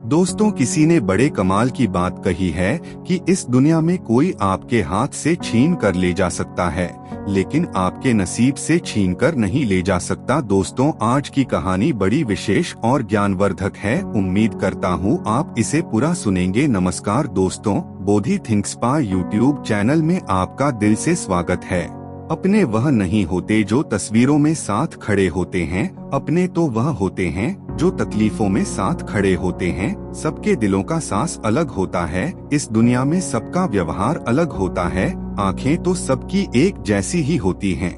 दोस्तों, किसी ने बड़े कमाल की बात कही है कि इस दुनिया में कोई आपके हाथ से छीन कर ले जा सकता है, लेकिन आपके नसीब से छीन कर नहीं ले जा सकता। दोस्तों, आज की कहानी बड़ी विशेष और ज्ञानवर्धक है। उम्मीद करता हूँ आप इसे पूरा सुनेंगे। नमस्कार दोस्तों, बोधि थिंक्सपा यूट्यूब चैनल में आपका दिल से स्वागत है। अपने वह नहीं होते जो तस्वीरों में साथ खड़े होते हैं, अपने तो वह होते हैं जो तकलीफों में साथ खड़े होते हैं। सबके दिलों का सांस अलग होता है, इस दुनिया में सबका व्यवहार अलग होता है। आंखें तो सबकी एक जैसी ही होती हैं,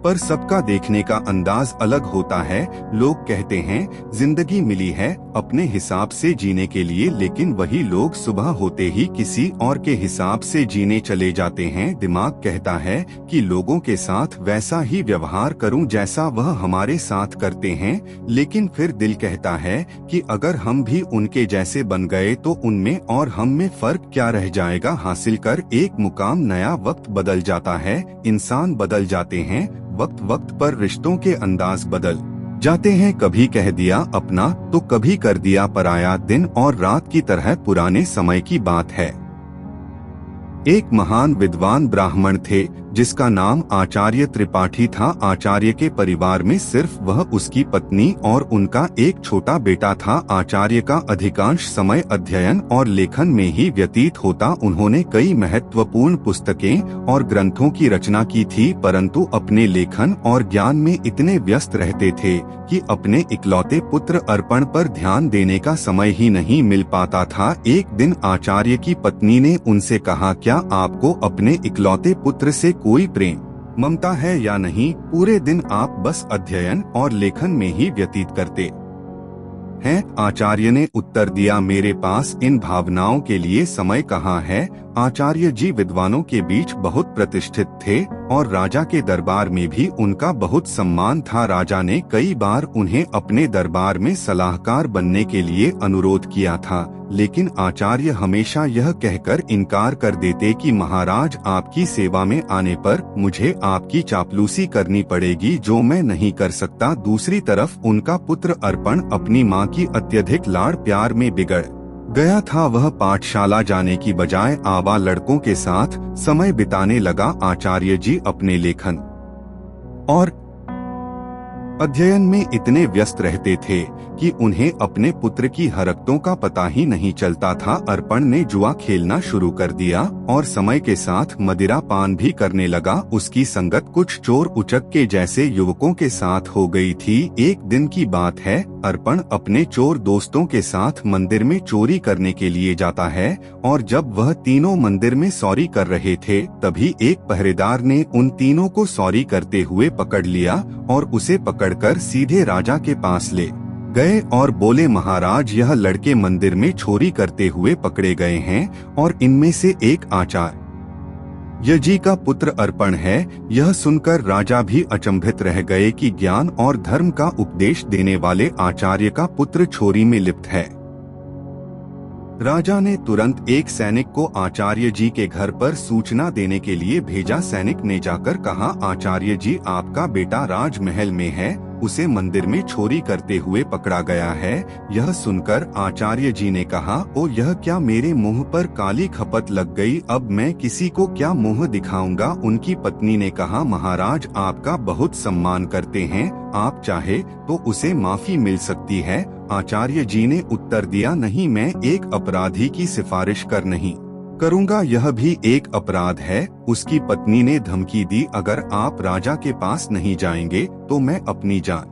पर सबका देखने का अंदाज अलग होता है। लोग कहते हैं जिंदगी मिली है अपने हिसाब से जीने के लिए, लेकिन वही लोग सुबह होते ही किसी और के हिसाब से जीने चले जाते हैं। दिमाग कहता है कि लोगों के साथ वैसा ही व्यवहार करूं जैसा वह हमारे साथ करते हैं, लेकिन फिर दिल कहता है कि अगर हम भी उनके जैसे बन गए तो उनमें और हम में फर्क क्या रह जाएगा। हासिल कर एक मुकाम नया वक्त बदल जाता है, इंसान बदल जाते हैं, वक्त वक्त पर रिश्तों के अंदाज बदल जाते हैं। कभी कह दिया अपना तो कभी कर दिया पराया। दिन और रात की तरह पुराने समय की बात है। एक महान विद्वान ब्राह्मण थे जिसका नाम आचार्य त्रिपाठी था। आचार्य के परिवार में सिर्फ वह, उसकी पत्नी और उनका एक छोटा बेटा था। आचार्य का अधिकांश समय अध्ययन और लेखन में ही व्यतीत होता। उन्होंने कई महत्वपूर्ण पुस्तकें और ग्रंथों की रचना की थी, परंतु अपने लेखन और ज्ञान में इतने व्यस्त रहते थे कि अपने इकलौते पुत्र अर्पण पर ध्यान देने का समय ही नहीं मिल पाता था। एक दिन आचार्य की पत्नी ने उनसे कहा, क्या आपको अपने इकलौते पुत्र से कोई प्रेम ममता है या नहीं? पूरे दिन आप बस अध्ययन और लेखन में ही व्यतीत करते हैं। आचार्य ने उत्तर दिया, मेरे पास इन भावनाओं के लिए समय कहाँ है। आचार्य जी विद्वानों के बीच बहुत प्रतिष्ठित थे और राजा के दरबार में भी उनका बहुत सम्मान था। राजा ने कई बार उन्हें अपने दरबार में सलाहकार बनने के लिए अनुरोध किया था, लेकिन आचार्य हमेशा यह कहकर इनकार कर देते कि महाराज, आपकी सेवा में आने पर मुझे आपकी चापलूसी करनी पड़ेगी, जो मैं नहीं कर सकता। दूसरी तरफ उनका पुत्र अर्पण अपनी मां की अत्यधिक लाड़ प्यार में बिगड़ गया था। वह पाठशाला जाने की बजाय आवा लड़कों के साथ समय बिताने लगा। आचार्य जी अपने लेखन और अध्ययन में इतने व्यस्त रहते थे कि उन्हें अपने पुत्र की हरकतों का पता ही नहीं चलता था। अर्पण ने जुआ खेलना शुरू कर दिया और समय के साथ मदिरा पान भी करने लगा। उसकी संगत कुछ चोर उचक के जैसे युवकों के साथ हो गई थी। एक दिन की बात है, अर्पण अपने चोर दोस्तों के साथ मंदिर में चोरी करने के लिए जाता है और जब वह तीनों मंदिर में सॉरी कर रहे थे, तभी एक पहरेदार ने उन तीनों को सॉरी करते हुए पकड़ लिया और उसे पकड़कर सीधे राजा के पास ले गए और बोले, महाराज, यह लड़के मंदिर में चोरी करते हुए पकड़े गए हैं और इनमें से एक आचार्य जी का पुत्र अर्पण है। यह सुनकर राजा भी अचंभित रह गए कि ज्ञान और धर्म का उपदेश देने वाले आचार्य का पुत्र चोरी में लिप्त है। राजा ने तुरंत एक सैनिक को आचार्य जी के घर पर सूचना देने के लिए भेजा। सैनिक ने जाकर कहा, आचार्य जी, आपका बेटा राजमहल में है, उसे मंदिर में चोरी करते हुए पकड़ा गया है। यह सुनकर आचार्य जी ने कहा, ओ यह क्या, मेरे मुंह पर काली खपत लग गई, अब मैं किसी को क्या मुंह दिखाऊंगा। उनकी पत्नी ने कहा, महाराज, आपका बहुत सम्मान करते हैं, आप चाहे तो उसे माफी मिल सकती है। आचार्य जी ने उत्तर दिया, नहीं, मैं एक अपराधी की सिफारिश कर नहीं करूंगा, यह भी एक अपराध है। उसकी पत्नी ने धमकी दी, अगर आप राजा के पास नहीं जाएंगे तो मैं अपनी जान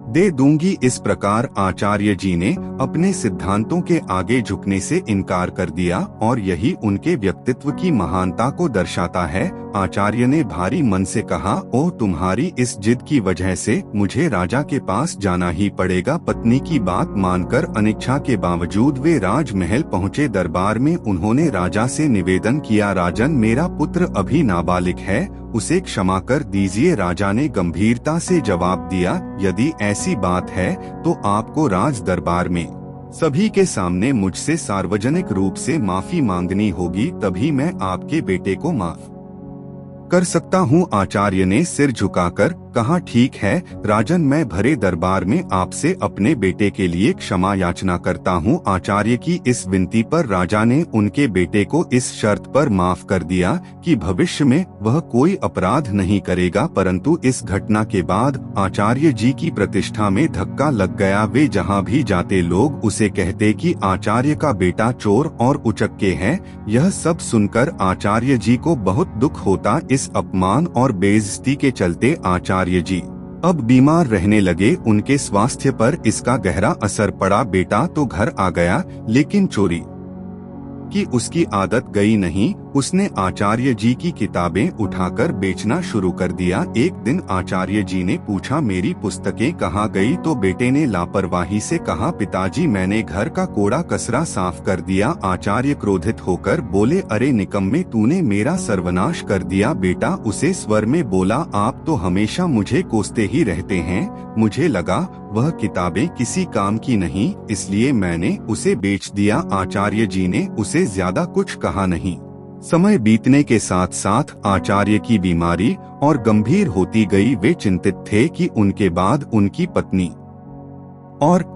दे दूंगी। इस प्रकार आचार्य जी ने अपने सिद्धांतों के आगे झुकने से इनकार कर दिया और यही उनके व्यक्तित्व की महानता को दर्शाता है। आचार्य ने भारी मन से कहा, ओह, तुम्हारी इस जिद की वजह से मुझे राजा के पास जाना ही पड़ेगा। पत्नी की बात मानकर अनिच्छा के बावजूद वे राजमहल पहुँचे। दरबार में उन्होंने राजा से निवेदन किया, राजन, मेरा पुत्र अभी नाबालिग है, उसे क्षमा कर दीजिए। राजा ने गंभीरता से जवाब दिया, यदि ऐसी बात है तो आपको राज दरबार में सभी के सामने मुझसे सार्वजनिक रूप से माफी मांगनी होगी, तभी मैं आपके बेटे को माफ कर सकता हूँ। आचार्य ने सिर झुकाकर कहा, ठीक है राजन, मैं भरे दरबार में आपसे अपने बेटे के लिए क्षमा याचना करता हूँ। आचार्य की इस विनती पर राजा ने उनके बेटे को इस शर्त पर माफ कर दिया कि भविष्य में वह कोई अपराध नहीं करेगा। परंतु इस घटना के बाद आचार्य जी की प्रतिष्ठा में धक्का लग गया। वे जहाँ भी जाते लोग उसे कहते कि आचार्य का बेटा चोर और उचक्के है। यह सब सुनकर आचार्य जी को बहुत दुख होता। इस अपमान और बेइज्जती के चलते आचार्य जी अब बीमार रहने लगे। उनके स्वास्थ्य पर इसका गहरा असर पड़ा। बेटा तो घर आ गया, लेकिन चोरी की उसकी आदत गई नहीं। उसने आचार्य जी की किताबें उठाकर बेचना शुरू कर दिया। एक दिन आचार्य जी ने पूछा, मेरी पुस्तकें कहाँ गई? तो बेटे ने लापरवाही से कहा, पिताजी मैंने घर का कूड़ा कचरा साफ कर दिया। आचार्य क्रोधित होकर बोले, अरे निकम्मे, तूने मेरा सर्वनाश कर दिया। बेटा उसे स्वर में बोला, आप तो हमेशा मुझे कोसते ही रहते हैं। मुझे लगा वह किताबें किसी काम की नहीं, इसलिए मैंने उसे बेच दिया। आचार्य जी ने उसे ज्यादा कुछ कहा नहीं। समय बीतने के साथ साथ आचार्य की बीमारी और गंभीर होती गई। वे चिंतित थे कि उनके बाद उनकी पत्नी और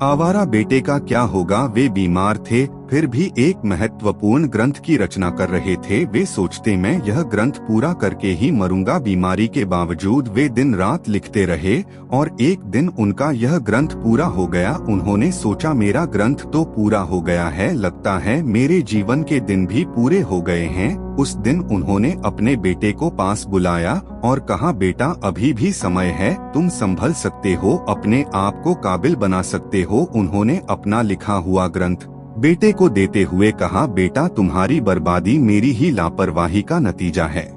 आवारा बेटे का क्या होगा। वे बीमार थे, फिर भी एक महत्वपूर्ण ग्रंथ की रचना कर रहे थे। वे सोचते, मैं यह ग्रंथ पूरा करके ही मरूंगा। बीमारी के बावजूद वे दिन रात लिखते रहे और एक दिन उनका यह ग्रंथ पूरा हो गया। उन्होंने सोचा, मेरा ग्रंथ तो पूरा हो गया है, लगता है मेरे जीवन के दिन भी पूरे हो गए हैं। उस दिन उन्होंने अपने बेटे को पास बुलाया और कहा, बेटा अभी भी समय है, तुम संभल सकते हो, अपने आप को काबिल बना सकते हो। उन्होंने अपना लिखा हुआ ग्रंथ बेटे को देते हुए कहा, बेटा तुम्हारी बर्बादी मेरी ही लापरवाही का नतीजा है।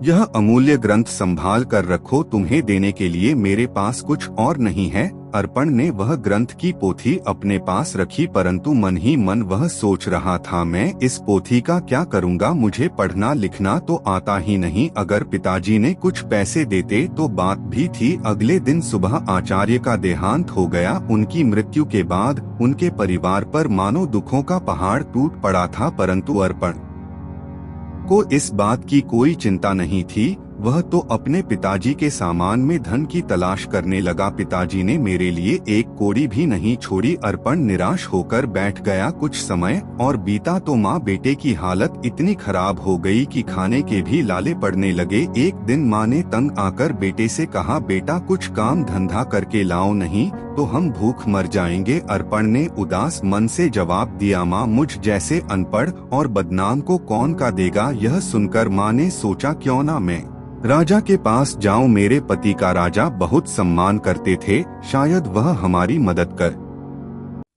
यह अमूल्य ग्रंथ संभाल कर रखो, तुम्हें देने के लिए मेरे पास कुछ और नहीं है। अर्पण ने वह ग्रंथ की पोथी अपने पास रखी, परंतु मन ही मन वह सोच रहा था, मैं इस पोथी का क्या करूंगा? मुझे पढ़ना लिखना तो आता ही नहीं। अगर पिताजी ने कुछ पैसे देते तो बात भी थी। अगले दिन सुबह आचार्य का देहांत हो गया। उनकी मृत्यु के बाद उनके परिवार पर मानो दुखों का पहाड़ टूट पड़ा था, परंतु अर्पण को इस बात की कोई चिंता नहीं थी। वह तो अपने पिताजी के सामान में धन की तलाश करने लगा। पिताजी ने मेरे लिए एक कौड़ी भी नहीं छोड़ी। अर्पण निराश होकर बैठ गया। कुछ समय और बीता तो माँ बेटे की हालत इतनी खराब हो गई कि खाने के भी लाले पड़ने लगे। एक दिन माँ ने तंग आकर बेटे से कहा, बेटा कुछ काम धंधा करके लाओ, नहीं तो हम भूख मर जाएंगे। अर्पण ने उदास मन से जवाब दिया, माँ मुझ जैसे अनपढ़ और बदनाम को कौन का देगा? यह सुनकर माँ ने सोचा, क्यों ना मैं राजा के पास जाऊं। मेरे पति का राजा बहुत सम्मान करते थे, शायद वह हमारी मदद कर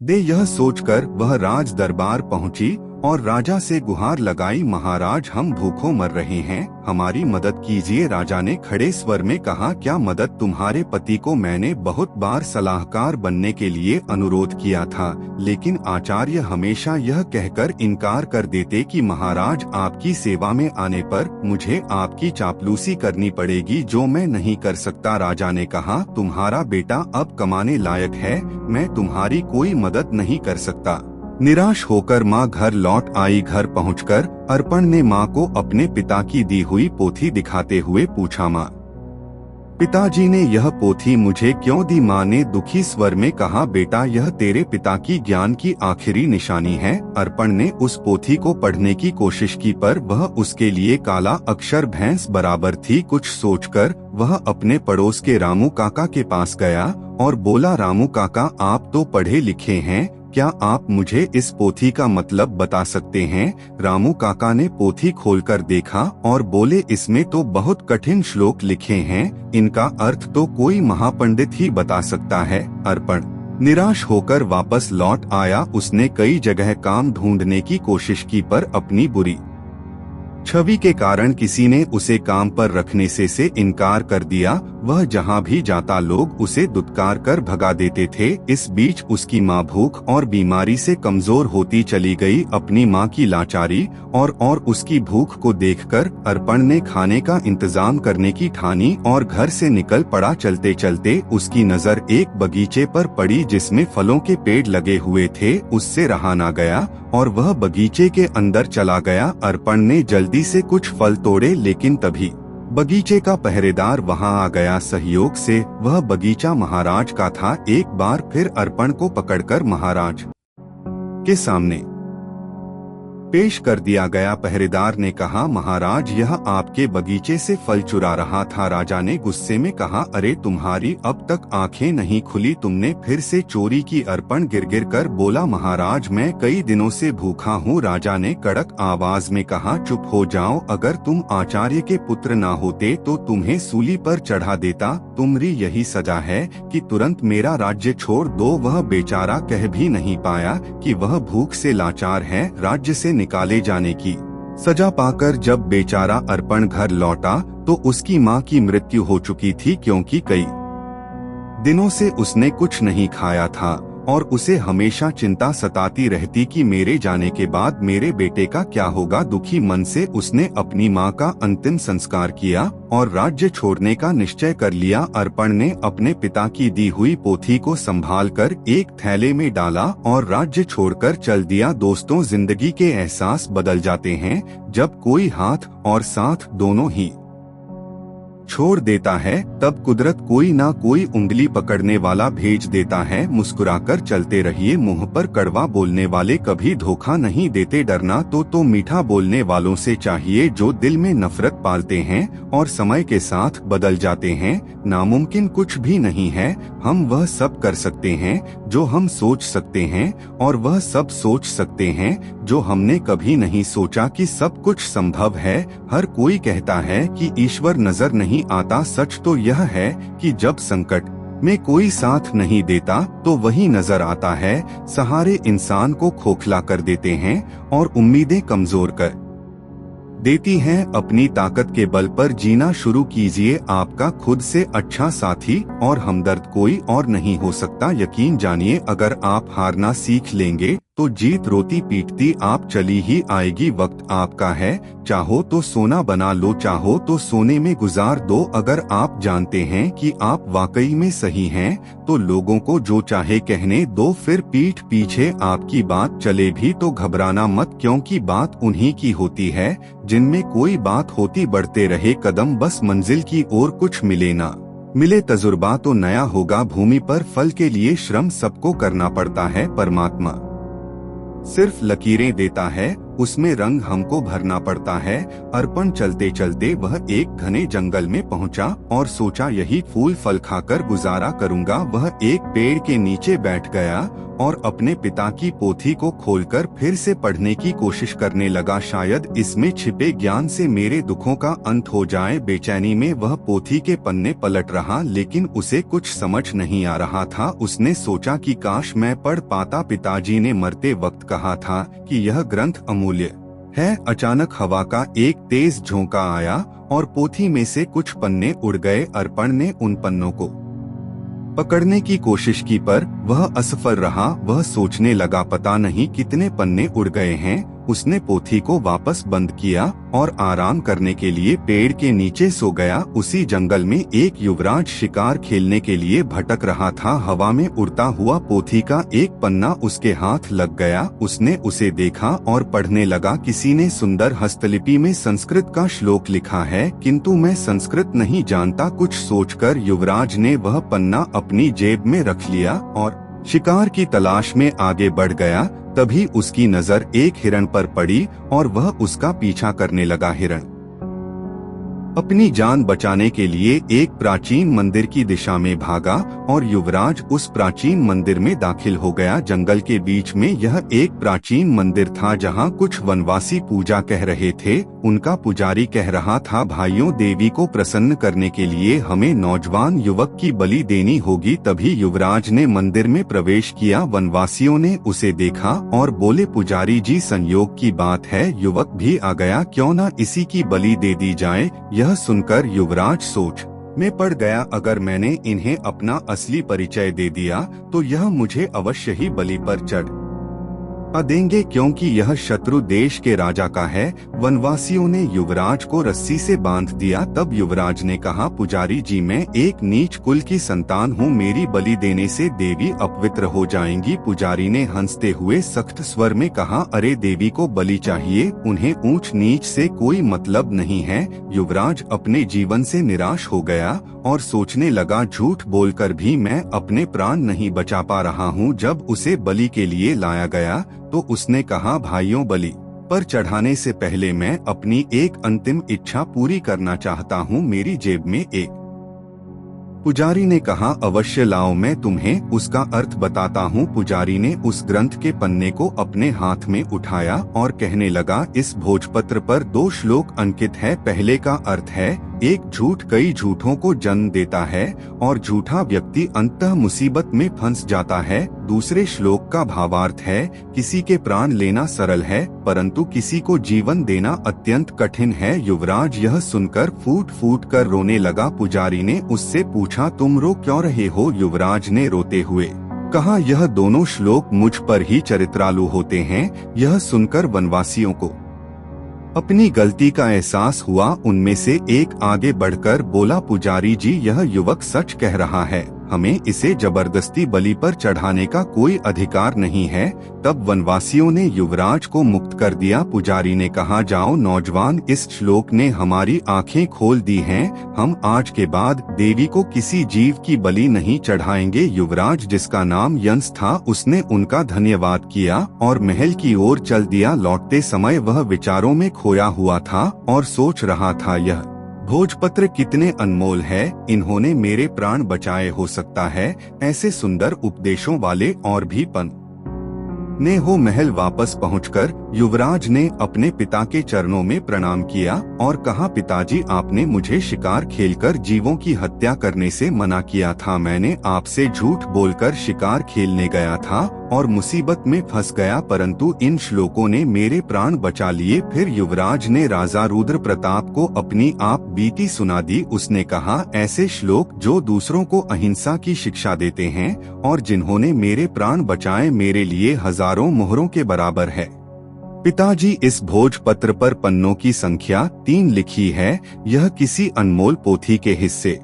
दे। यह सोचकर वह राज दरबार पहुंची और राजा से गुहार लगाई, महाराज हम भूखों मर रहे हैं, हमारी मदद कीजिए। राजा ने खड़े स्वर में कहा, क्या मदद? तुम्हारे पति को मैंने बहुत बार सलाहकार बनने के लिए अनुरोध किया था, लेकिन आचार्य हमेशा यह कहकर इनकार कर देते कि महाराज आपकी सेवा में आने पर मुझे आपकी चापलूसी करनी पड़ेगी, जो मैं नहीं कर सकता। राजा ने कहा, तुम्हारा बेटा अब कमाने लायक है, मैं तुम्हारी कोई मदद नहीं कर सकता। निराश होकर माँ घर लौट आई। घर पहुंचकर अर्पण ने माँ को अपने पिता की दी हुई पोथी दिखाते हुए पूछा, माँ पिताजी ने यह पोथी मुझे क्यों दी? माँ ने दुखी स्वर में कहा, बेटा यह तेरे पिता की ज्ञान की आखिरी निशानी है। अर्पण ने उस पोथी को पढ़ने की कोशिश की, पर वह उसके लिए काला अक्षर भैंस बराबर थी। कुछ सोचकर वह अपने पड़ोस के रामू काका के पास गया और बोला, रामू काका आप तो पढ़े लिखे हैं, क्या आप मुझे इस पोथी का मतलब बता सकते हैं? रामू काका ने पोथी खोलकर देखा और बोले, इसमें तो बहुत कठिन श्लोक लिखे हैं, इनका अर्थ तो कोई महापंडित ही बता सकता है। अर्पण निराश होकर वापस लौट आया। उसने कई जगह काम ढूंढने की कोशिश की, पर अपनी बुरी छवि के कारण किसी ने उसे काम पर रखने से इनकार कर दिया। वह जहां भी जाता लोग उसे दुत्कार कर भगा देते थे। इस बीच उसकी माँ भूख और बीमारी से कमजोर होती चली गई। अपनी माँ की लाचारी और उसकी भूख को देखकर अर्पण ने खाने का इंतजाम करने की ठानी और घर से निकल पड़ा। चलते चलते उसकी नजर एक बगीचे पर पड़ी जिसमें फलों के पेड़ लगे हुए थे। उससे रहा ना गया और वह बगीचे के अंदर चला गया। अर्पण ने जल्दी जल्दी से कुछ फल तोड़े, लेकिन तभी बगीचे का पहरेदार वहां आ गया। सहयोग से वह बगीचा महाराज का था। एक बार फिर अर्पण को पकड़कर महाराज के सामने पेश कर दिया गया। पहरेदार ने कहा, महाराज, यह आपके बगीचे से फल चुरा रहा था। राजा ने गुस्से में कहा, अरे तुम्हारी अब तक आंखें नहीं खुली, तुमने फिर से चोरी की। अर्पण गिर कर बोला, महाराज, मैं कई दिनों से भूखा हूँ। राजा ने कड़क आवाज में कहा, चुप हो जाओ। अगर तुम आचार्य के पुत्र ना होते तो तुम्हें सूली पर चढ़ा देता। तुम्हारी यही सजा है कि तुरंत मेरा राज्य छोड़ दो। वह बेचारा कह भी नहीं पाया कि वह भूख से लाचार है। राज्य से निकाले जाने की सजा पाकर जब बेचारा अर्पण घर लौटा तो उसकी मां की मृत्यु हो चुकी थी, क्योंकि कई दिनों से उसने कुछ नहीं खाया था और उसे हमेशा चिंता सताती रहती कि मेरे जाने के बाद मेरे बेटे का क्या होगा। दुखी मन से उसने अपनी मां का अंतिम संस्कार किया और राज्य छोड़ने का निश्चय कर लिया। अर्पण ने अपने पिता की दी हुई पोथी को संभालकर एक थैले में डाला और राज्य छोड़कर चल दिया। दोस्तों, जिंदगी के एहसास बदल जाते हैं जब कोई हाथ और साथ दोनों ही छोड़ देता है। तब कुदरत कोई ना कोई उंगली पकड़ने वाला भेज देता है। मुस्कुराकर चलते रहिए, मुंह पर कड़वा बोलने वाले कभी धोखा नहीं देते। डरना तो मीठा बोलने वालों से चाहिए जो दिल में नफरत पालते हैं और समय के साथ बदल जाते हैं। नामुमकिन कुछ भी नहीं है, हम वह सब कर सकते हैं जो हम सोच सकते हैं और वह सब सोच सकते हैं जो हमने कभी नहीं सोचा कि सब कुछ संभव है। हर कोई कहता है कि ईश्वर नजर नहीं आता। सच तो यह है कि जब संकट में कोई साथ नहीं देता तो वही नजर आता है। सहारे इंसान को खोखला कर देते हैं और उम्मीदें कमजोर कर देती हैं। अपनी ताकत के बल पर जीना शुरू कीजिए। आपका खुद से अच्छा साथी और हमदर्द कोई और नहीं हो सकता। यकीन जानिए, अगर आप हारना सीख लेंगे तो जीत रोती पीटती आप चली ही आएगी। वक्त आपका है, चाहो तो सोना बना लो, चाहो तो सोने में गुजार दो। अगर आप जानते हैं कि आप वाकई में सही हैं तो लोगों को जो चाहे कहने दो। फिर पीठ पीछे आपकी बात चले भी तो घबराना मत, क्योंकि बात उन्हीं की होती है जिनमें कोई बात होती। बढ़ते रहे कदम, बस मंजिल की ओर कुछ मिले ना मिले तजुर्बा तो नया होगा। भूमि पर फल के लिए श्रम सबको करना पड़ता है। परमात्मा सिर्फ लकीरें देता है, उसमें रंग हमको भरना पड़ता है। अर्पण चलते चलते वह एक घने जंगल में पहुंचा और सोचा, यही फूल फल खाकर गुजारा करूंगा। वह एक पेड़ के नीचे बैठ गया और अपने पिता की पोथी को खोलकर फिर से पढ़ने की कोशिश करने लगा। शायद इसमें छिपे ज्ञान से मेरे दुखों का अंत हो जाए। बेचैनी में वह पोथी के पन्ने पलट रहा, लेकिन उसे कुछ समझ नहीं आ रहा था। उसने सोचा कि काश मैं पढ़ पाता। पिताजी ने मरते वक्त कहा था कि यह ग्रंथ अमूल्य है। अचानक हवा का एक तेज झोंका आया और पोथी में से कुछ पन्ने उड़ गए। अर्पण ने उन पन्नों को पकड़ने की कोशिश की पर वह असफल रहा। वह सोचने लगा, पता नहीं कितने पन्ने उड़ गए हैं। उसने पोथी को वापस बंद किया और आराम करने के लिए पेड़ के नीचे सो गया। उसी जंगल में एक युवराज शिकार खेलने के लिए भटक रहा था। हवा में उड़ता हुआ पोथी का एक पन्ना उसके हाथ लग गया। उसने उसे देखा और पढ़ने लगा। किसी ने सुंदर हस्तलिपि में संस्कृत का श्लोक लिखा है, किंतु मैं संस्कृत नहीं जानता। कुछ सोचकर युवराज ने वह पन्ना अपनी जेब में रख लिया और शिकार की तलाश में आगे बढ़ गया। तभी उसकी नजर एक हिरण पर पड़ी और वह उसका पीछा करने लगा। हिरण अपनी जान बचाने के लिए एक प्राचीन मंदिर की दिशा में भागा और युवराज उस प्राचीन मंदिर में दाखिल हो गया। जंगल के बीच में यह एक प्राचीन मंदिर था जहां कुछ वनवासी पूजा कह रहे थे। उनका पुजारी कह रहा था, भाइयों, देवी को प्रसन्न करने के लिए हमें नौजवान युवक की बलि देनी होगी। तभी युवराज ने मंदिर में प्रवेश किया। वनवासियों ने उसे देखा और बोले, पुजारी जी, संयोग की बात है, युवक भी आ गया, क्यों न इसी की बलि दे दी जाए। यह सुनकर युवराज सोच में पड़ गया, अगर मैंने इन्हें अपना असली परिचय दे दिया तो यह मुझे अवश्य ही बलि पर चढ़ देंगे क्योंकि यह शत्रु देश के राजा का है। वनवासियों ने युवराज को रस्सी से बांध दिया। तब युवराज ने कहा, पुजारी जी, मैं एक नीच कुल की संतान हूँ, मेरी बलि देने से देवी अपवित्र हो जाएंगी। पुजारी ने हंसते हुए सख्त स्वर में कहा, अरे देवी को बलि चाहिए, उन्हें ऊंच नीच से कोई मतलब नहीं है। युवराज अपने जीवन से निराश हो गया और सोचने लगा, झूठ बोलकर भी मैं अपने प्राण नहीं बचा पा रहा हूँ। जब उसे बलि के लिए लाया गया तो उसने कहा, भाइयों, बलि पर चढ़ाने से पहले मैं अपनी एक अंतिम इच्छा पूरी करना चाहता हूँ। मेरी जेब में एक। पुजारी ने कहा, अवश्य लाओ, मैं तुम्हें उसका अर्थ बताता हूँ। पुजारी ने उस ग्रंथ के पन्ने को अपने हाथ में उठाया और कहने लगा, इस भोजपत्र पर 2 श्लोक अंकित है। पहले का अर्थ है, एक झूठ कई झूठों को जन्म देता है और झूठा व्यक्ति अंततः मुसीबत में फंस जाता है। दूसरे श्लोक का भावार्थ है, किसी के प्राण लेना सरल है परंतु किसी को जीवन देना अत्यंत कठिन है। युवराज यह सुनकर फूट फूट कर रोने लगा। पुजारी ने उससे पूछा, तुम रो क्यों रहे हो? युवराज ने रोते हुए कहा, यह दोनों श्लोक मुझ पर ही चरित्रालु होते हैं। यह सुनकर वनवासियों को अपनी गलती का एहसास हुआ। उनमें से एक आगे बढ़कर बोला, पुजारी जी, यह युवक सच कह रहा है, हमें इसे जबरदस्ती बलि पर चढ़ाने का कोई अधिकार नहीं है। तब वनवासियों ने युवराज को मुक्त कर दिया। पुजारी ने कहा, जाओ नौजवान, इस श्लोक ने हमारी आंखें खोल दी हैं। हम आज के बाद देवी को किसी जीव की बलि नहीं चढ़ाएंगे। युवराज, जिसका नाम यंस था, उसने उनका धन्यवाद किया और महल की ओर चल दिया। लौटते समय वह विचारों में खोया हुआ था और सोच रहा था, यह भोजपत्र कितने अनमोल है, इन्होंने मेरे प्राण बचाए। हो सकता है ऐसे सुंदर उपदेशों वाले और भी पन ने हो। महल वापस पहुंचकर युवराज ने अपने पिता के चरणों में प्रणाम किया और कहा, पिताजी, आपने मुझे शिकार खेलकर जीवों की हत्या करने से मना किया था। मैंने आपसे झूठ बोलकर शिकार खेलने गया था और मुसीबत में फंस गया, परंतु इन श्लोकों ने मेरे प्राण बचा लिए। फिर युवराज ने राजा रुद्र प्रताप को अपनी आप बीती सुना दी। उसने कहा, ऐसे श्लोक जो दूसरों को अहिंसा की शिक्षा देते हैं और जिन्होंने मेरे प्राण बचाए, मेरे लिए हजारों मोहरों के बराबर है। पिताजी, इस भोजपत्र पर पन्नों की संख्या 3 लिखी है। यह किसी अनमोल पोथी के हिस्से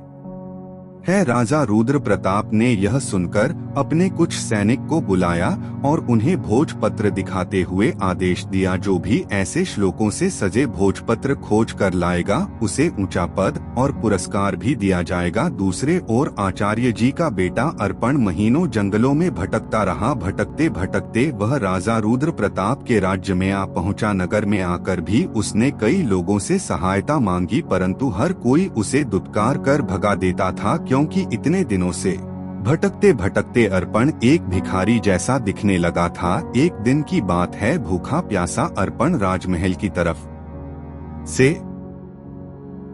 है। राजा रुद्र प्रताप ने यह सुनकर अपने कुछ सैनिक को बुलाया और उन्हें भोजपत्र दिखाते हुए आदेश दिया, जो भी ऐसे श्लोकों से सजे भोजपत्र खोज कर लाएगा उसे ऊंचा पद और पुरस्कार भी दिया जाएगा। दूसरे ओर आचार्य जी का बेटा अर्पण महीनों जंगलों में भटकता रहा। भटकते भटकते वह राजा रुद्र प्रताप के राज्य में आ पहुंचा। नगर में आकर भी उसने कई लोगों से सहायता मांगी, परंतु हर कोई उसे दुत्कार कर भगा देता था, क्योंकि इतने दिनों से भटकते भटकते अर्पण एक भिखारी जैसा दिखने लगा था। एक दिन की बात है, भूखा प्यासा अर्पण राजमहल की तरफ से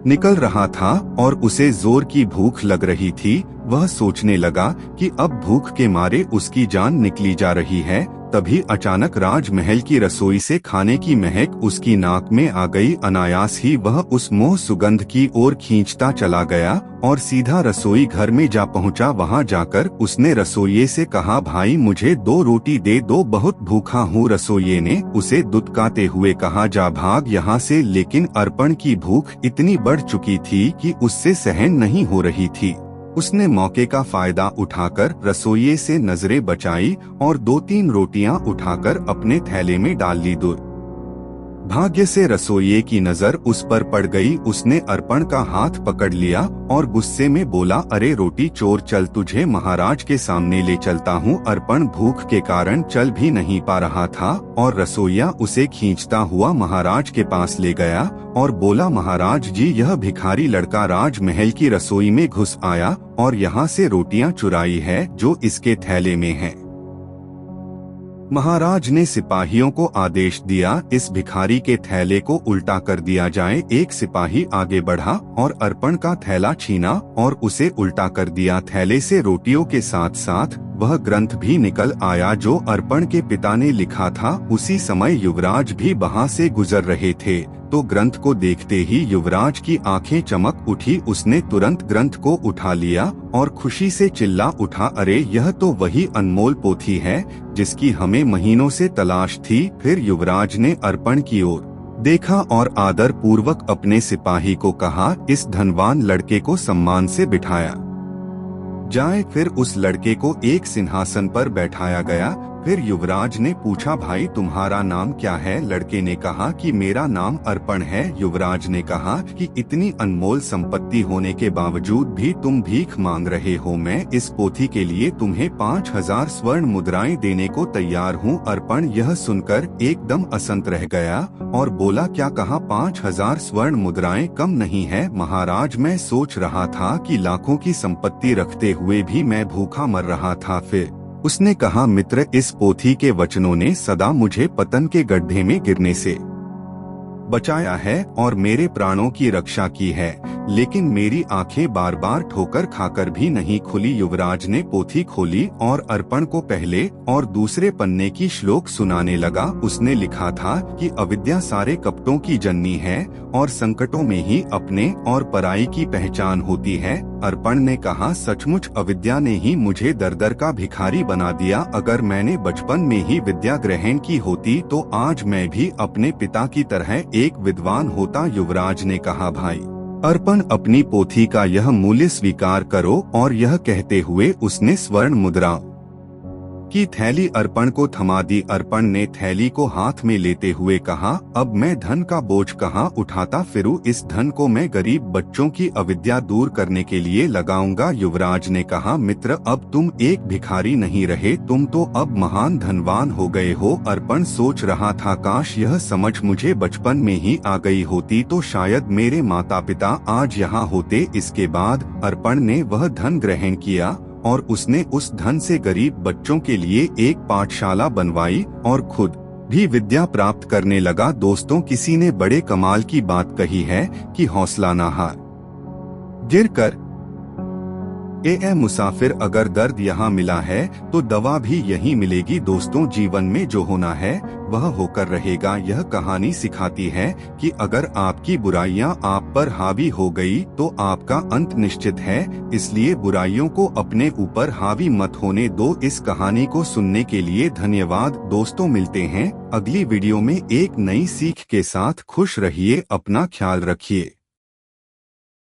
निकल रहा था और उसे जोर की भूख लग रही थी। वह सोचने लगा कि अब भूख के मारे उसकी जान निकली जा रही है। तभी अचानक राजमहल की रसोई से खाने की महक उसकी नाक में आ गई। अनायास ही वह उस मोह सुगंध की ओर खींचता चला गया और सीधा रसोई घर में जा पहुंचा। वहां जाकर उसने रसोइये से कहा, भाई, मुझे 2 रोटी दे दो, बहुत भूखा हूँ। रसोइये ने उसे दुत्कारते हुए कहा, जा भाग यहाँ से। लेकिन अर्पण की भूख इतनी बढ़ चुकी थी कि उससे सहन नहीं हो रही थी। उसने मौके का फायदा उठाकर रसोइये से नजरें बचाई और 2-3 रोटियां उठाकर अपने थैले में डाल ली। भाग्य से रसोइये की नजर उस पर पड़ गई। उसने अर्पण का हाथ पकड़ लिया और गुस्से में बोला, अरे रोटी चोर, चल तुझे महाराज के सामने ले चलता हूँ। अर्पण भूख के कारण चल भी नहीं पा रहा था और रसोइया उसे खींचता हुआ महाराज के पास ले गया और बोला, महाराज जी, यह भिखारी लड़का राजमहल की रसोई में घुस आया और यहाँ से रोटियां चुराई है जो इसके थैले में है। महाराज ने सिपाहियों को आदेश दिया, इस भिखारी के थैले को उल्टा कर दिया जाए। एक सिपाही आगे बढ़ा और अर्पण का थैला छीना और उसे उल्टा कर दिया। थैले से रोटियों के साथ साथ वह ग्रंथ भी निकल आया जो अर्पण के पिता ने लिखा था। उसी समय युवराज भी वहां से गुजर रहे थे तो ग्रंथ को देखते ही युवराज की आंखें चमक उठी। उसने तुरंत ग्रंथ को उठा लिया और खुशी से चिल्ला उठा, अरे यह तो वही अनमोल पोथी है जिसकी हमें महीनों से तलाश थी। फिर युवराज ने अर्पण की ओर देखा और आदर पूर्वक अपने सिपाही को कहा, इस धनवान लड़के को सम्मान से बिठाया जाए। फिर उस लड़के को एक सिंहासन पर बैठाया गया। फिर युवराज ने पूछा, भाई तुम्हारा नाम क्या है? लड़के ने कहा कि मेरा नाम अर्पण है। युवराज ने कहा कि इतनी अनमोल संपत्ति होने के बावजूद भी तुम भीख मांग रहे हो। मैं इस पोथी के लिए तुम्हें 5000 स्वर्ण मुद्राएं देने को तैयार हूँ। अर्पण यह सुनकर एकदम असंत रह गया और बोला, क्या कहा? 5000 स्वर्ण मुद्राएं कम नहीं है महाराज। मैं सोच रहा था कि लाखों की संपत्ति रखते हुए भी मैं भूखा मर रहा था। फिर उसने कहा, मित्र, इस पोथी के वचनों ने सदा मुझे पतन के गड्ढे में गिरने से बचाया है और मेरे प्राणों की रक्षा की है, लेकिन मेरी आंखें बार बार ठोकर खाकर भी नहीं खुली। युवराज ने पोथी खोली और अर्पण को पहले और दूसरे पन्ने की श्लोक सुनाने लगा। उसने लिखा था कि अविद्या सारे कपटों की जननी है और संकटों में ही अपने और पराई की पहचान होती है। अर्पण ने कहा, सचमुच अविद्या ने ही मुझे दर दर का भिखारी बना दिया। अगर मैंने बचपन में ही विद्या ग्रहण की होती तो आज मैं भी अपने पिता की तरह एक विद्वान होता। युवराज ने कहा, भाई अर्पण, अपनी पोथी का यह मूल्य स्वीकार करो। और यह कहते हुए उसने स्वर्ण मुद्रा की थैली अर्पण को थमा दी। अर्पण ने थैली को हाथ में लेते हुए कहा, अब मैं धन का बोझ कहाँ उठाता फिरूं? इस धन को मैं गरीब बच्चों की अविद्या दूर करने के लिए लगाऊंगा। युवराज ने कहा, मित्र, अब तुम एक भिखारी नहीं रहे, तुम तो अब महान धनवान हो गए हो। अर्पण सोच रहा था, काश यह समझ मुझे बचपन में ही आ गई होती तो शायद मेरे माता पिता आज यहाँ होते। इसके बाद अर्पण ने वह धन ग्रहण किया और उसने उस धन से गरीब बच्चों के लिए एक पाठशाला बनवाई और खुद भी विद्या प्राप्त करने लगा। दोस्तों, किसी ने बड़े कमाल की बात कही है कि हौसला ना हार गिर कर मुसाफिर, अगर दर्द यहाँ मिला है तो दवा भी यहीं मिलेगी। दोस्तों, जीवन में जो होना है वह होकर रहेगा। यह कहानी सिखाती है कि अगर आपकी बुराइयां आप पर हावी हो गई तो आपका अंत निश्चित है। इसलिए बुराइयों को अपने ऊपर हावी मत होने दो। इस कहानी को सुनने के लिए धन्यवाद। दोस्तों, मिलते हैं अगली वीडियो में एक नई सीख के साथ। खुश रहिए, अपना ख्याल रखिए।